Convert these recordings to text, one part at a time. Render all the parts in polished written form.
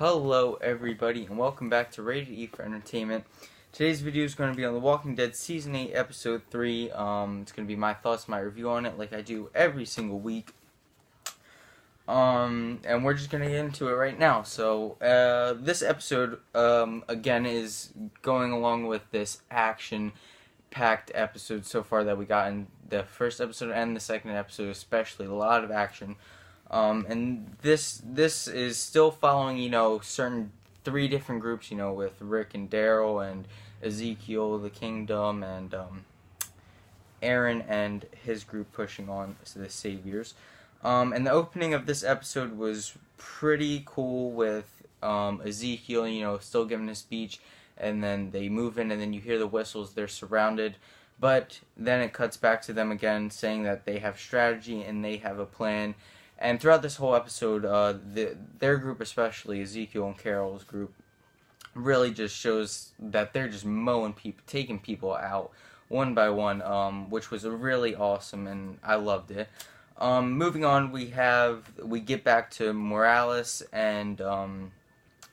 Hello everybody and welcome back to Rated E for Entertainment. Today's video is going to be on The Walking Dead Season 8 Episode 3. It's going to be my thoughts, my review on it like I do every single week. And we're just going to get into it right now. So, this episode, again, is going along with this action-packed episode so far that we got in the first episode and the second episode especially. A lot of action. And this is still following, certain three different groups, with Rick and Daryl and Ezekiel, the Kingdom, and Aaron and his group pushing on to the Saviors. And the opening of this episode was pretty cool with Ezekiel, still giving a speech, and then they move in, and then you hear the whistles, they're surrounded. But then it cuts back to them again, saying that they have strategy and they have a plan. And throughout this whole episode, their group, especially Ezekiel and Carol's group, really just shows that they're just mowing people, taking people out one by one, which was really awesome, and I loved it. Moving on, we get back to Morales and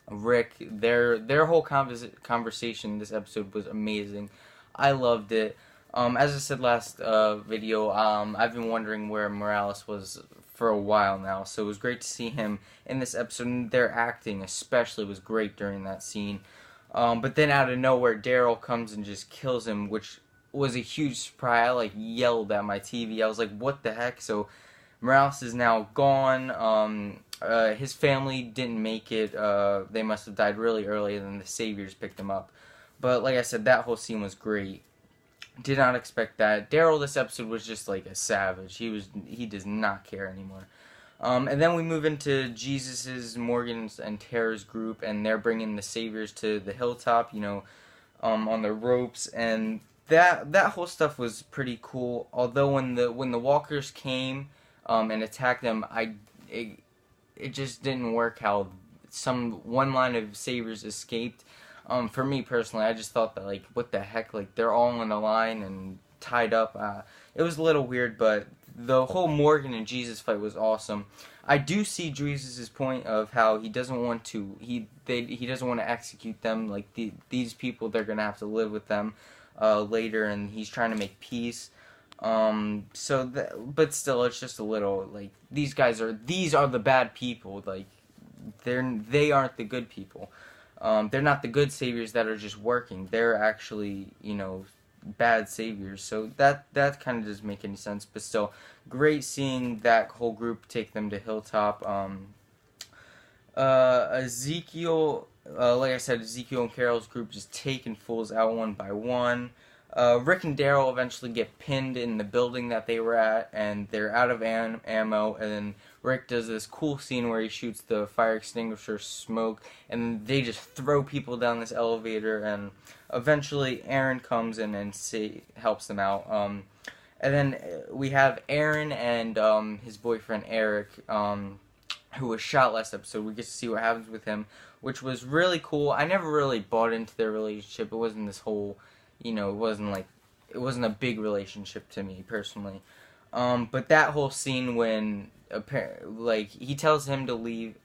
Rick. Their whole conversation in this episode was amazing. I loved it. As I said last video, I've been wondering where Morales was for a while now, so it was great to see him in this episode, and their acting especially was great during that scene. But then out of nowhere, Daryl comes and just kills him, which was a huge surprise. I yelled at my TV. I was like, what the heck? So Morales is now gone. His family didn't make it. They must have died really early, and then the Saviors picked him up. But like I said, that whole scene was great. Did not expect that. Daryl this episode was just like a savage. He does not care anymore. And then we move into Jesus's, Morgan's, and Tara's group, and they're bringing the Saviors to the hilltop, on the ropes, and that whole stuff was pretty cool. Although when the walkers came and attacked them, it just didn't work how one line of Saviors escaped. For me personally, I just thought that, what the heck, they're all in a line and tied up. It was a little weird, but the whole Morgan and Jesus fight was awesome. I do see Jesus' point of how he doesn't want to, he doesn't want to execute them. These people, they're going to have to live with them later, and he's trying to make peace. But still, it's just a little, these are the bad people. They aren't the good people. They're not the good saviors that are just working. They're actually, bad saviors. So that kind of doesn't make any sense. But still, great seeing that whole group take them to Hilltop. Ezekiel, like I said, Ezekiel and Carol's group just taking fools out one by one. Rick and Daryl eventually get pinned in the building that they were at, and they're out of ammo, and then Rick does this cool scene where he shoots the fire extinguisher smoke, and they just throw people down this elevator, and eventually Aaron comes in and helps them out. And then we have Aaron and his boyfriend Eric, who was shot last episode. We get to see what happens with him, which was really cool. I never really bought into their relationship. It wasn't this whole... it wasn't a big relationship to me personally. But that whole scene when he tells him to leave,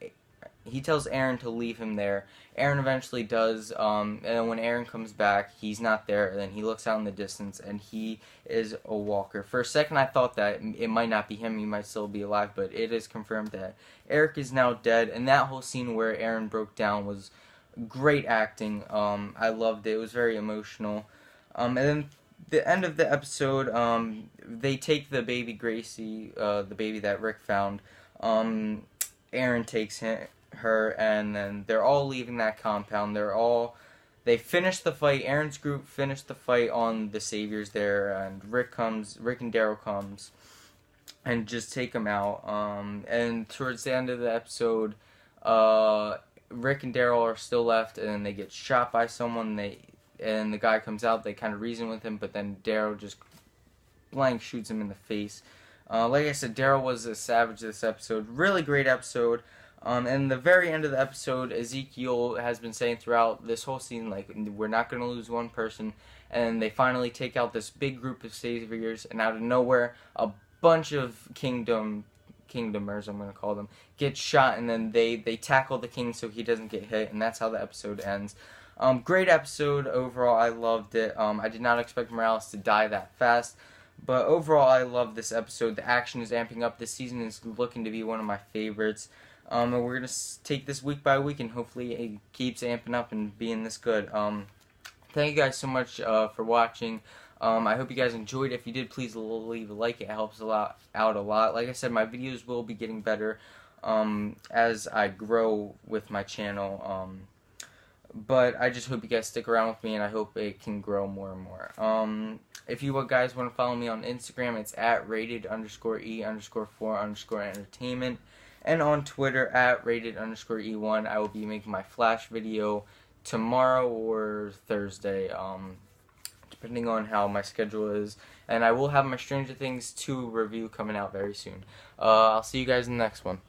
he tells Aaron to leave him there. Aaron eventually does, and then when Aaron comes back, he's not there, and then he looks out in the distance, and he is a walker. For a second, I thought that it might not be him, he might still be alive, but it is confirmed that Eric is now dead, and that whole scene where Aaron broke down was great acting. I loved it. It was very emotional. And then the end of the episode, they take the baby Gracie, the baby that Rick found. Aaron takes her, and then they're all leaving that compound. They finish the fight. Aaron's group finished the fight on the Saviors there, and Rick and Daryl comes and just take them out. And towards the end of the episode, Rick and Daryl are still left, and then they get shot by someone. And the guy comes out, they kind of reason with him, but then Daryl just blank shoots him in the face. Like I said, Daryl was a savage this episode. Really great episode. And the very end of the episode, Ezekiel has been saying throughout this whole scene, we're not going to lose one person. And they finally take out this big group of Saviors, and out of nowhere, a bunch of Kingdom Kingdomers, I'm going to call them, get shot, and then they tackle the king so he doesn't get hit, and that's how the episode ends. Great episode overall. I loved it. I did not expect Morales to die that fast, but overall I love this episode. The action is amping up. This season is looking to be one of my favorites. And we're going to take this week by week, and hopefully it keeps amping up and being this good. Thank you guys so much for watching. I hope you guys enjoyed. If you did, please leave a like. It helps out a lot. Like I said, my videos will be getting better as I grow with my channel. But I just hope you guys stick around with me, and I hope it can grow more and more. If you guys want to follow me on Instagram, it's at rated_E_4_entertainment. And on Twitter, at rated_E1. I will be making my Flash video tomorrow or Thursday, depending on how my schedule is. And I will have my Stranger Things 2 review coming out very soon. I'll see you guys in the next one.